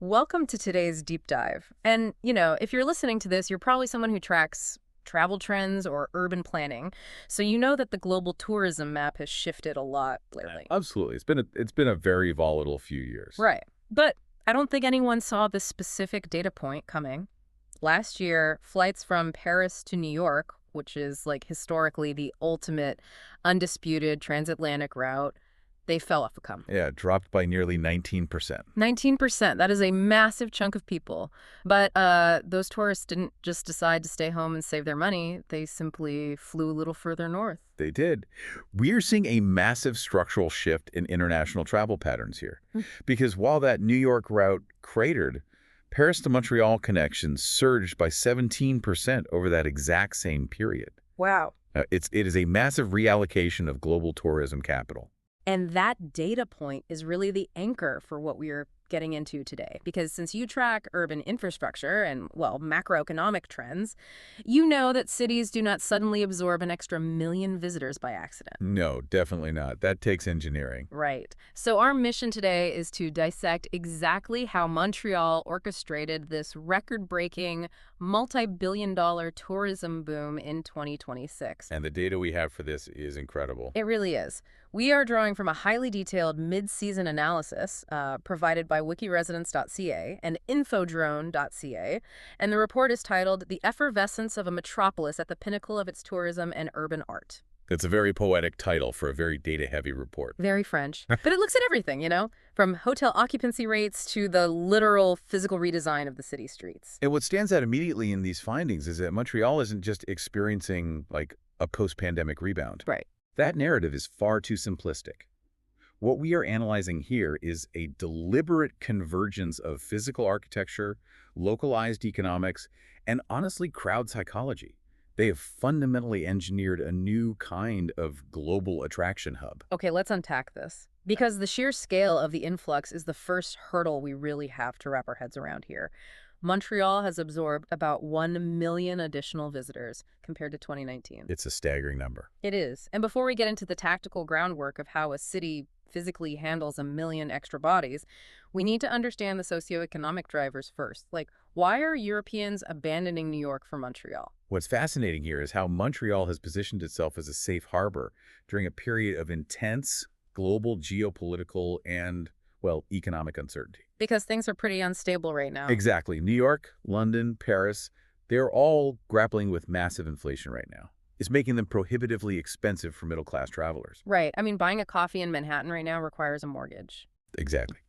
Welcome to today's deep dive. And, if you're listening to this, you're probably someone who tracks travel trends or urban planning. So you know that the global tourism map has shifted a lot lately. Absolutely. It's been a very volatile few years. Right. But I don't think anyone saw this specific data point coming. Last year, flights from Paris to New York, which is like historically the ultimate undisputed transatlantic route, they fell off a cliff. Yeah, it dropped by nearly 19%. 19%. That is a massive chunk of people. But those tourists didn't just decide to stay home and save their money. They simply flew a little further north. They did. We're seeing a massive structural shift in international travel patterns here. Because while that New York route cratered, Paris to Montreal connections surged by 17% over that exact same period. Wow. It is a massive reallocation of global tourism capital. And that data point is really the anchor for what we are getting into today. Because since you track urban infrastructure and, well, macroeconomic trends, you know that cities do not suddenly absorb an extra million visitors by accident. No, definitely not. That takes engineering. Right. So our mission today is to dissect exactly how Montreal orchestrated this record-breaking, multi-billion-dollar tourism boom in 2026. And the data we have for this is incredible. It really is. We are drawing from a highly detailed mid-season analysis provided by wikiresidents.ca and infodrone.ca, and the report is titled The Effervescence of a Metropolis at the Pinnacle of its Tourism and Urban Art. It's a very poetic title for a very data-heavy report. Very French. But it looks at everything, from hotel occupancy rates to the literal physical redesign of the city streets. And what stands out immediately in these findings is that Montreal isn't just experiencing, like, a post-pandemic rebound. Right. That narrative is far too simplistic. What we are analyzing here is a deliberate convergence of physical architecture, localized economics, and honestly, crowd psychology. They have fundamentally engineered a new kind of global attraction hub. Okay, let's unpack this. Because the sheer scale of the influx is the first hurdle we really have to wrap our heads around here. Montreal has absorbed about 1 million additional visitors compared to 2019. It's a staggering number. It is. And before we get into the tactical groundwork of how a city physically handles 1 million extra bodies, we need to understand the socioeconomic drivers first. Like, why are Europeans abandoning New York for Montreal? What's fascinating here is how Montreal has positioned itself as a safe harbor during a period of intense global geopolitical and, well, economic uncertainty. Because things are pretty unstable right now. Exactly. New York, London, Paris, they're all grappling with massive inflation right now. It's making them prohibitively expensive for middle-class travelers. Right. I mean, buying a coffee in Manhattan right now requires a mortgage. Exactly.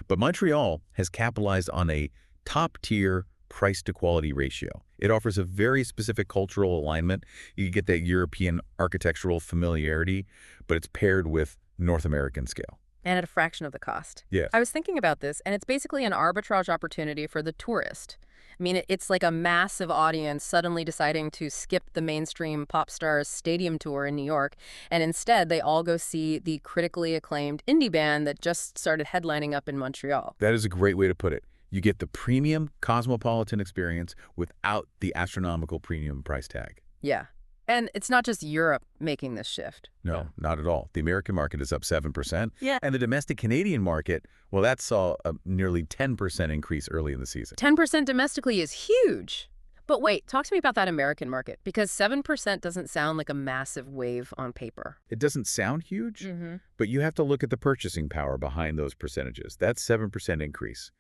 But Montreal has capitalized on a top-tier price-to-quality ratio. It offers a very specific cultural alignment. You get that European architectural familiarity, but it's paired with North American scale. And at a fraction of the cost. Yes. I was thinking about this, and it's basically an arbitrage opportunity for the tourist. I mean, it's like a massive audience suddenly deciding to skip the mainstream pop stars stadium tour in New York, and instead they all go see the critically acclaimed indie band that just started headlining up in Montreal. That is a great way to put it. You get the premium cosmopolitan experience without the astronomical premium price tag. Yeah. And it's not just Europe making this shift. No, not at all. The American market is up 7%. Yeah. And the domestic Canadian market, well, that saw a nearly 10% increase early in the season. 10% domestically is huge. But wait, talk to me about that American market, because 7% doesn't sound like a massive wave on paper. It doesn't sound huge, but you have to look at the purchasing power behind those percentages. That 7% increase,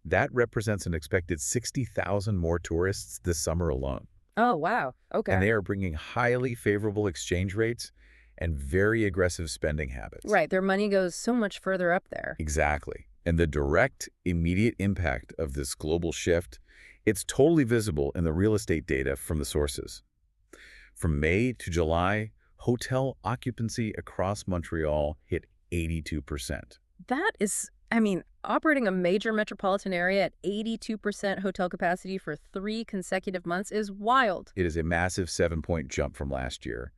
that represents an expected 60,000 more tourists this summer alone. Oh, wow. Okay. And they are bringing highly favorable exchange rates and very aggressive spending habits. Right. Their money goes so much further up there. Exactly. And the direct, immediate impact of this global shift, it's totally visible in the real estate data from the sources. From May to July, hotel occupancy across Montreal hit 82%. That is, operating a major metropolitan area at 82% hotel capacity for 3 consecutive months is wild. It is a massive 7-point jump from last year.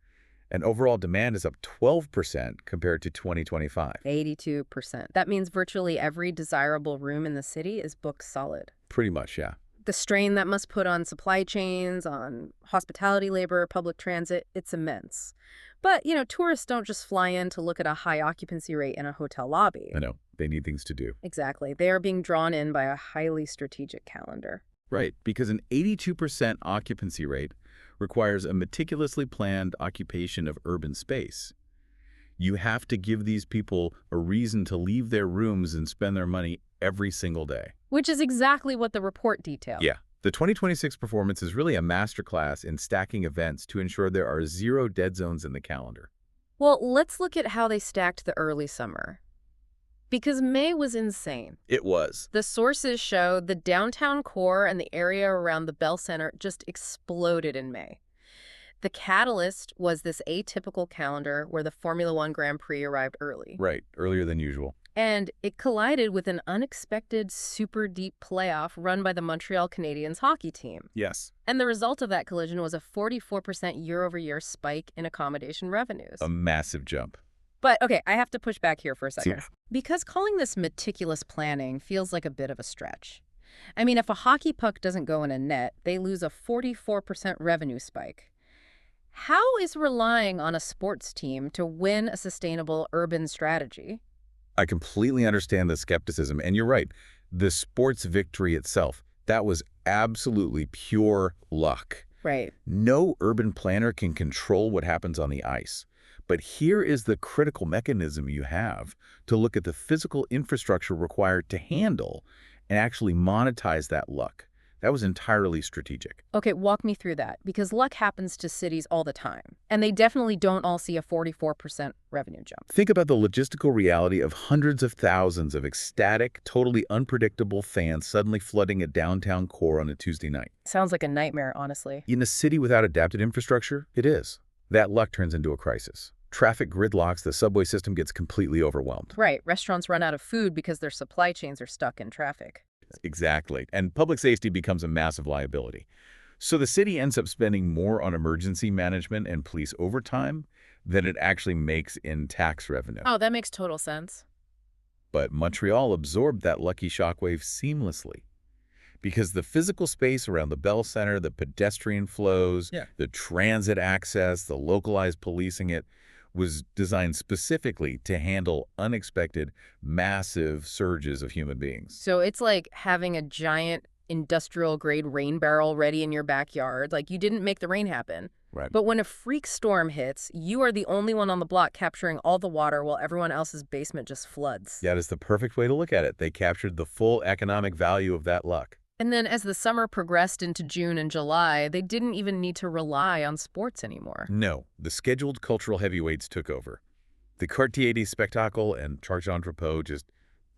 And overall demand is up 12% compared to 2025. 82%. That means virtually every desirable room in the city is booked solid. Pretty much, yeah. The strain that must put on supply chains, on hospitality labor, public transit, it's immense. But, tourists don't just fly in to look at a high occupancy rate in a hotel lobby. I know. They need things to do. Exactly. They are being drawn in by a highly strategic calendar. Right, because an 82% occupancy rate requires a meticulously planned occupation of urban space. You have to give these people a reason to leave their rooms and spend their money every single day. Which is exactly what the report detailed. Yeah. The 2026 performance is really a masterclass in stacking events to ensure there are 0 dead zones in the calendar. Well, let's look at how they stacked the early summer. Because May was insane. It was. The sources show the downtown core and the area around the Bell Center just exploded in May. The catalyst was this atypical calendar where the Formula One Grand Prix arrived early. Right, earlier than usual. And it collided with an unexpected super deep playoff run by the Montreal Canadiens hockey team. Yes. And the result of that collision was a 44% year-over-year spike in accommodation revenues. A massive jump. But, okay, I have to push back here for a second. Yeah. Because calling this meticulous planning feels like a bit of a stretch. I mean, if a hockey puck doesn't go in a net, they lose a 44% revenue spike. How is relying on a sports team to win a sustainable urban strategy? I completely understand the skepticism, and you're right. The sports victory itself, that was absolutely pure luck. Right. No urban planner can control what happens on the ice. But here is the critical mechanism you have to look at the physical infrastructure required to handle and actually monetize that luck. That was entirely strategic. Okay, walk me through that, because luck happens to cities all the time, and they definitely don't all see a 44% revenue jump. Think about the logistical reality of hundreds of thousands of ecstatic, totally unpredictable fans suddenly flooding a downtown core on a Tuesday night. Sounds like a nightmare, honestly. In a city without adapted infrastructure, it is. That luck turns into a crisis. Traffic gridlocks, the subway system gets completely overwhelmed. Right, restaurants run out of food because their supply chains are stuck in traffic. Exactly. And public safety becomes a massive liability. So the city ends up spending more on emergency management and police overtime than it actually makes in tax revenue. Oh, that makes total sense. But Montreal absorbed that lucky shockwave seamlessly. Because the physical space around the Bell Center, the pedestrian flows, the transit access, the localized policing, it was designed specifically to handle unexpected, massive surges of human beings. So it's like having a giant industrial-grade rain barrel ready in your backyard. Like, you didn't make the rain happen. Right. But when a freak storm hits, you are the only one on the block capturing all the water while everyone else's basement just floods. That is the perfect way to look at it. They captured the full economic value of that luck. And then as the summer progressed into June and July, they didn't even need to rely on sports anymore. No, the scheduled cultural heavyweights took over. The Quartier des Spectacles and Charles Entrepot just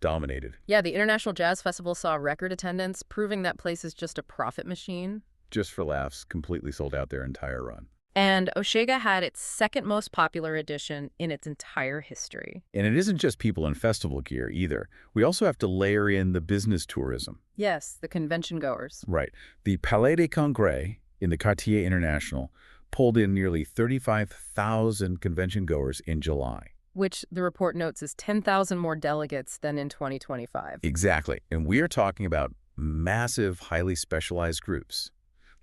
dominated. Yeah, the International Jazz Festival saw record attendance, proving that place is just a profit machine. Just for laughs, completely sold out their entire run. And Osheaga had its second most popular edition in its entire history. And it isn't just people in festival gear either. We also have to layer in the business tourism. Yes, the convention goers. Right. The Palais des Congrès in the Quartier International pulled in nearly 35,000 convention goers in July. Which the report notes is 10,000 more delegates than in 2025. Exactly. And we are talking about massive, highly specialized groups,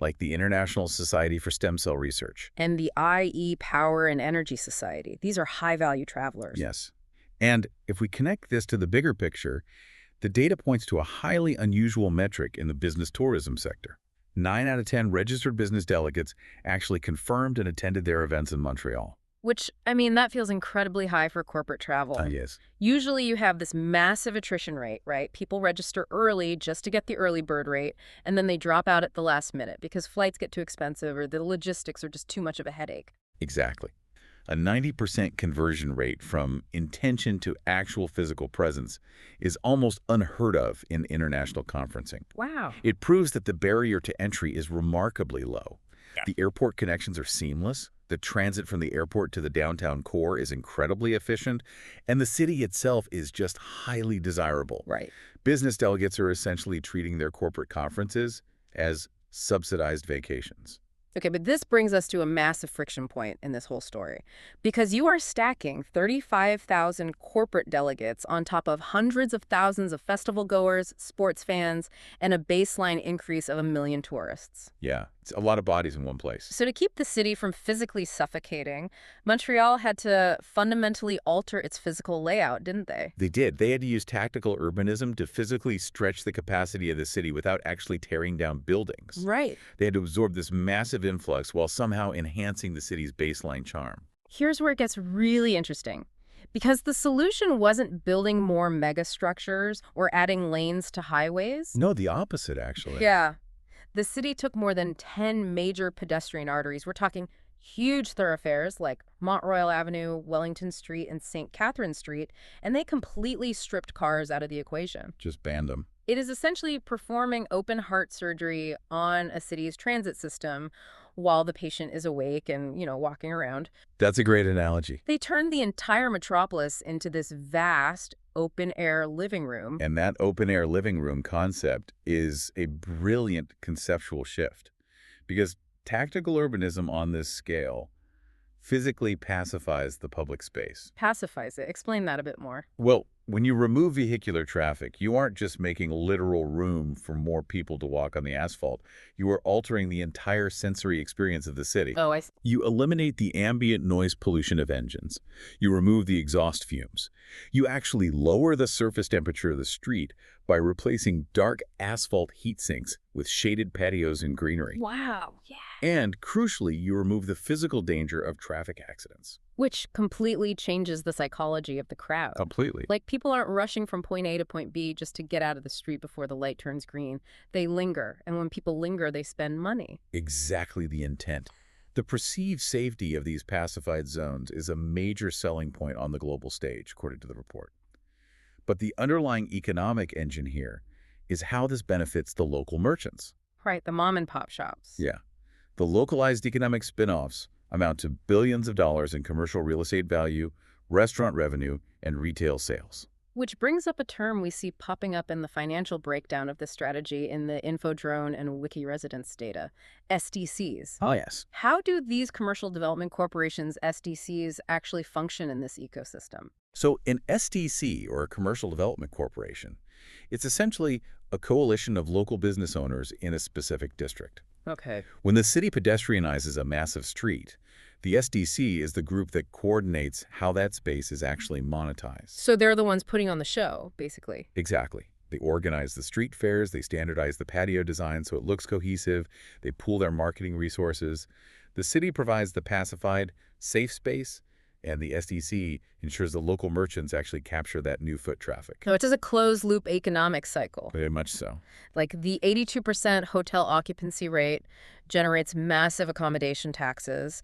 like the International Society for Stem Cell Research. And the IE Power and Energy Society. These are high-value travelers. Yes. And if we connect this to the bigger picture, the data points to a highly unusual metric in the business tourism sector. 9 out of 10 registered business delegates actually confirmed and attended their events in Montreal. Which, I mean, that feels incredibly high for corporate travel. Yes. Usually you have this massive attrition rate, right? People register early just to get the early bird rate, and then they drop out at the last minute because flights get too expensive or the logistics are just too much of a headache. Exactly. A 90% conversion rate from intention to actual physical presence is almost unheard of in international conferencing. Wow. It proves that the barrier to entry is remarkably low. Yeah. The airport connections are seamless. The transit from the airport to the downtown core is incredibly efficient, and the city itself is just highly desirable. Right. Business delegates are essentially treating their corporate conferences as subsidized vacations. Okay, but this brings us to a massive friction point in this whole story. Because you are stacking 35,000 corporate delegates on top of hundreds of thousands of festival goers, sports fans, and a baseline increase of 1 million tourists. Yeah, it's a lot of bodies in one place. So to keep the city from physically suffocating, Montreal had to fundamentally alter its physical layout, didn't they? They did. They had to use tactical urbanism to physically stretch the capacity of the city without actually tearing down buildings. Right. They had to absorb this massive influx while somehow enhancing the city's baseline charm. Here's where it gets really interesting. Because the solution wasn't building more megastructures or adding lanes to highways. No, the opposite, actually. Yeah. The city took more than 10 major pedestrian arteries. We're talking huge thoroughfares like Montreal Avenue, Wellington Street, and St. Catherine Street, and they completely stripped cars out of the equation. Just banned them. It is essentially performing open heart surgery on a city's transit system while the patient is awake and, walking around. That's a great analogy. They turned the entire metropolis into this vast open-air living room. And that open-air living room concept is a brilliant conceptual shift because tactical urbanism on this scale physically pacifies the public space. Pacifies it. Explain that a bit more. Well, when you remove vehicular traffic, you aren't just making literal room for more people to walk on the asphalt. You are altering the entire sensory experience of the city. Oh, I see. You eliminate the ambient noise pollution of engines. You remove the exhaust fumes. You actually lower the surface temperature of the street by replacing dark asphalt heat sinks with shaded patios and greenery. Wow. Yeah. And crucially, you remove the physical danger of traffic accidents. Which completely changes the psychology of the crowd. Completely. Like, people aren't rushing from point A to point B just to get out of the street before the light turns green. They linger, and when people linger, they spend money. Exactly the intent. The perceived safety of these pacified zones is a major selling point on the global stage, according to the report. But the underlying economic engine here is how this benefits the local merchants. Right, the mom and pop shops. Yeah. The localized economic spin-offs amount to billions of dollars in commercial real estate value, restaurant revenue, and retail sales. Which brings up a term we see popping up in the financial breakdown of this strategy in the Infodrone and Wiki residence data, SDCs. Oh, yes. How do these commercial development corporations, SDCs, actually function in this ecosystem? So an SDC, or a commercial development corporation, it's essentially a coalition of local business owners in a specific district. Okay. When the city pedestrianizes a massive street, the SDC is the group that coordinates how that space is actually monetized. So they're the ones putting on the show, basically. Exactly. They organize the street fairs, they standardize the patio design so it looks cohesive, they pool their marketing resources. The city provides the pacified, safe space, and the SDC ensures the local merchants actually capture that new foot traffic. No, it is a closed-loop economic cycle. Very much so. Like, the 82% hotel occupancy rate generates massive accommodation taxes.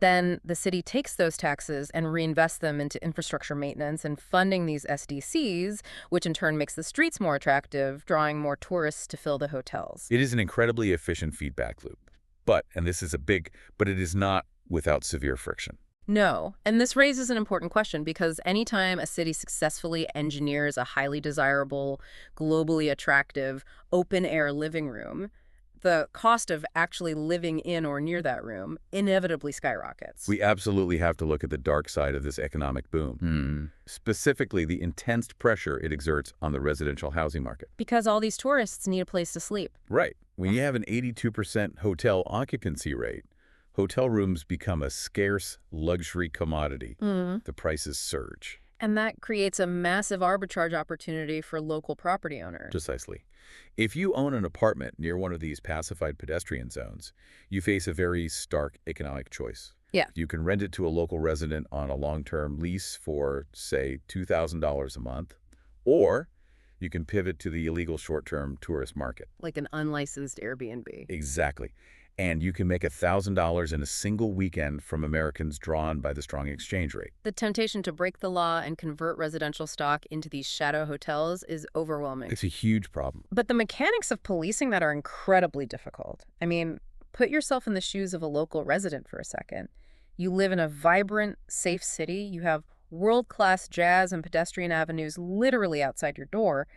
Then the city takes those taxes and reinvests them into infrastructure maintenance and funding these SDCs, which in turn makes the streets more attractive, drawing more tourists to fill the hotels. It is an incredibly efficient feedback loop. But, and this is but it is not without severe friction. No, and this raises an important question because anytime a city successfully engineers a highly desirable, globally attractive, open-air living room, the cost of actually living in or near that room inevitably skyrockets. We absolutely have to look at the dark side of this economic boom. Specifically, the intense pressure it exerts on the residential housing market. Because all these tourists need a place to sleep. Right. When you have an 82% hotel occupancy rate, hotel rooms become a scarce luxury commodity. The prices surge. And that creates a massive arbitrage opportunity for local property owners. Precisely. If you own an apartment near one of these pacified pedestrian zones, you face a very stark economic choice. Yeah. You can rent it to a local resident on a long-term lease for, say, $2,000 a month, or you can pivot to the illegal short-term tourist market. Like an unlicensed Airbnb. Exactly. And you can make $1,000 in a single weekend from Americans drawn by the strong exchange rate. The temptation to break the law and convert residential stock into these shadow hotels is overwhelming. It's a huge problem. But the mechanics of policing that are incredibly difficult. I mean, put yourself in the shoes of a local resident for a second. You live in a vibrant, safe city. You have world-class jazz and pedestrian avenues literally outside your door.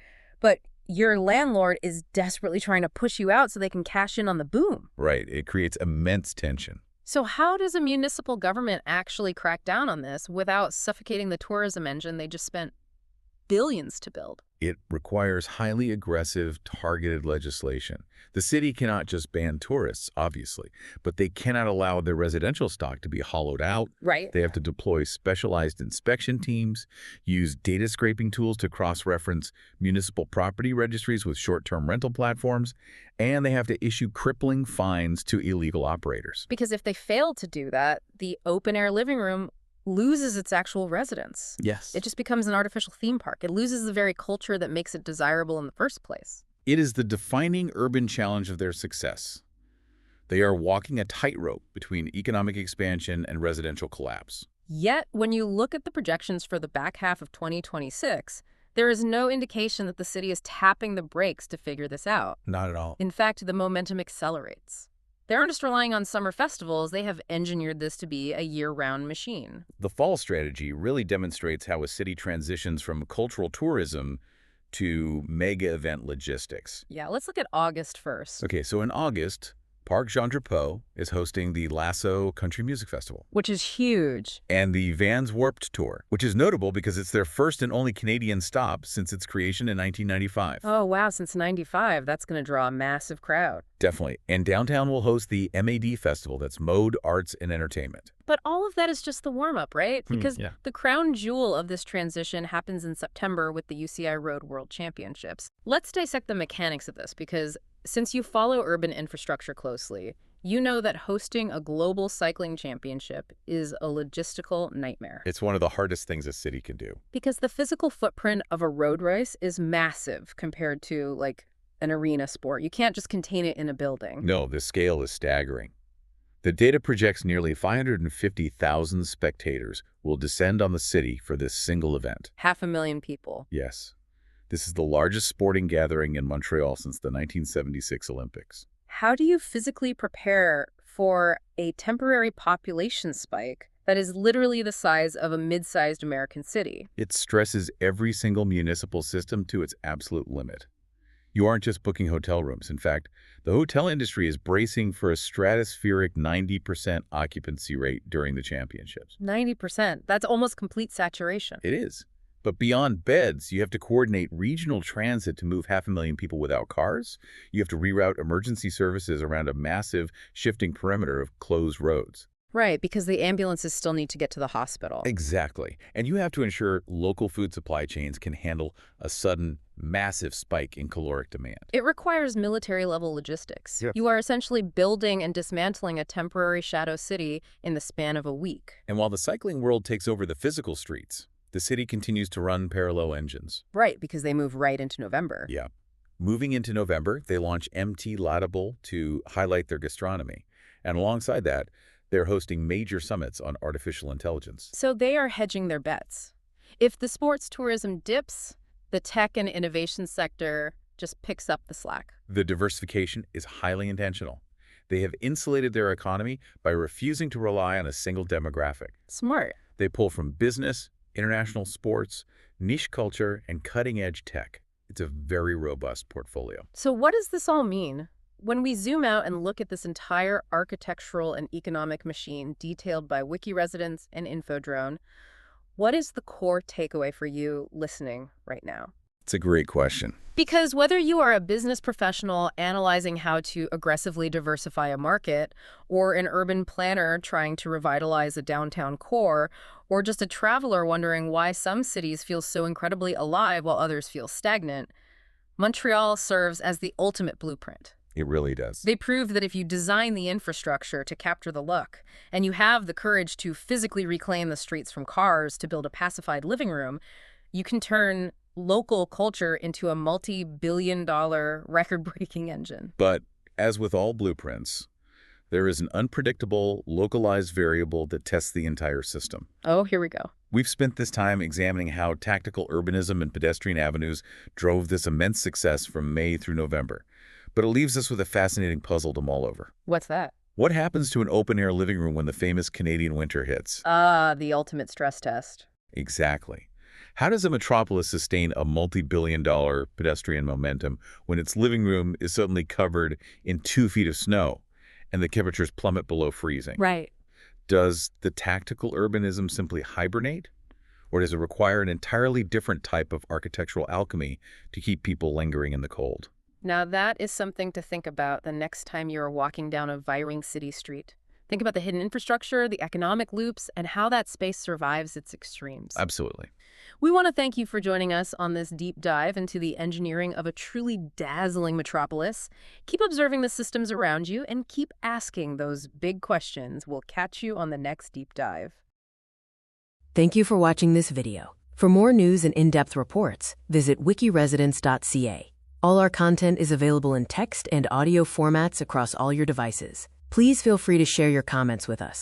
But your landlord is desperately trying to push you out so they can cash in on the boom. Right. It creates immense tension. So how does a municipal government actually crack down on this without suffocating the tourism engine they just spent billions to build? It requires highly aggressive, targeted legislation. The city cannot just ban tourists, obviously, but they cannot allow their residential stock to be hollowed out. Right. They have to deploy specialized inspection teams, use data scraping tools to cross-reference municipal property registries with short-term rental platforms, and they have to issue crippling fines to illegal operators. Because if they fail to do that, the open-air living room loses its actual residence. Yes. It just becomes an artificial theme park. It loses the very culture that makes it desirable in the first place. It is the defining urban challenge of their success. They are walking a tightrope between economic expansion and residential collapse. Yet, when you look at the projections for the back half of 2026, there is no indication that the city is tapping the brakes to figure this out. Not at all. In fact, the momentum accelerates. They aren't just relying on summer festivals, they have engineered this to be a year-round machine. The fall strategy really demonstrates how a city transitions from cultural tourism to mega event logistics. Yeah, let's look at August first. Okay, so in August, Parc Jean-Drapeau is hosting the Lasso Country Music Festival Which is huge. and the Vans Warped Tour, which is notable because it's their first and only Canadian stop since its creation in 1995. Oh, wow, since 95, that's going to draw a massive crowd. Definitely. And downtown will host the MAD Festival, that's Mode, Arts, and Entertainment. But all of that is just the warm-up, right? Because yeah. the crown jewel of this transition happens in September with the UCI Road World Championships. Let's dissect the mechanics of this, because since you follow urban infrastructure closely, you know that hosting a global cycling championship is a logistical nightmare. It's one of the hardest things a city can do. Because the physical footprint of a road race is massive compared to, like, an arena sport. You can't just contain it in a building. No, the scale is staggering. The data projects nearly 550,000 spectators will descend on the city for this single event. 500,000 people. Yes. This is the largest sporting gathering in Montreal since the 1976 Olympics. How do you physically prepare for a temporary population spike that is literally the size of a mid-sized American city? It stresses every single municipal system to its absolute limit. You aren't just booking hotel rooms. In fact, the hotel industry is bracing for a stratospheric 90% occupancy rate during the championships. 90%. That's almost complete saturation. It is. But beyond beds, you have to coordinate regional transit to move 500,000 people without cars. You have to reroute emergency services around a massive shifting perimeter of closed roads. Right, because the ambulances still need to get to the hospital. Exactly. And you have to ensure local food supply chains can handle a sudden, massive spike in caloric demand. It requires military-level logistics. Yeah. You are essentially building and dismantling a temporary shadow city in the span of a week. And while the cycling world takes over the physical streets, the city continues to run parallel engines. Right, because they move right into November. Yeah. Moving into November, they launch MT Laudable to highlight their gastronomy. And alongside that, they're hosting major summits on artificial intelligence. So they are hedging their bets. If the sports tourism dips, the tech and innovation sector just picks up the slack. The diversification is highly intentional. They have insulated their economy by refusing to rely on a single demographic. Smart. They pull from business, international sports, niche culture, and cutting-edge tech. It's a very robust portfolio. So what does this all mean? When we zoom out and look at this entire architectural and economic machine detailed by Wiki residents and Infodrone, what is the core takeaway for you listening right now? It's a great question. Because whether you are a business professional analyzing how to aggressively diversify a market, or an urban planner trying to revitalize a downtown core, or just a traveler wondering why some cities feel so incredibly alive while others feel stagnant, Montreal serves as the ultimate blueprint. It really does. They prove that if you design the infrastructure to capture the look, and you have the courage to physically reclaim the streets from cars to build a pacified living room, you can turn local culture into a multi-billion-dollar record-breaking engine. But as with all blueprints, there is an unpredictable, localized variable that tests the entire system. Oh, here we go. We've spent this time examining how tactical urbanism and pedestrian avenues drove this immense success from May through November. But it leaves us with a fascinating puzzle to mull over. What's that? What happens to an open-air living room when the famous Canadian winter hits? The ultimate stress test. Exactly. How does a metropolis sustain a multi-billion-dollar pedestrian momentum when its living room is suddenly covered in 2 feet of snow and the temperatures plummet below freezing? Right. Does the tactical urbanism simply hibernate? Or does it require an entirely different type of architectural alchemy to keep people lingering in the cold? Now that is something to think about the next time you're walking down a vibrant city street. Think about the hidden infrastructure, the economic loops, and how that space survives its extremes. Absolutely. We want to thank you for joining us on this deep dive into the engineering of a truly dazzling metropolis. Keep observing the systems around you and keep asking those big questions. We'll catch you on the next deep dive. Thank you for watching this video. For more news and in-depth reports, visit wikiresidence.ca. All our content is available in text and audio formats across all your devices. Please feel free to share your comments with us.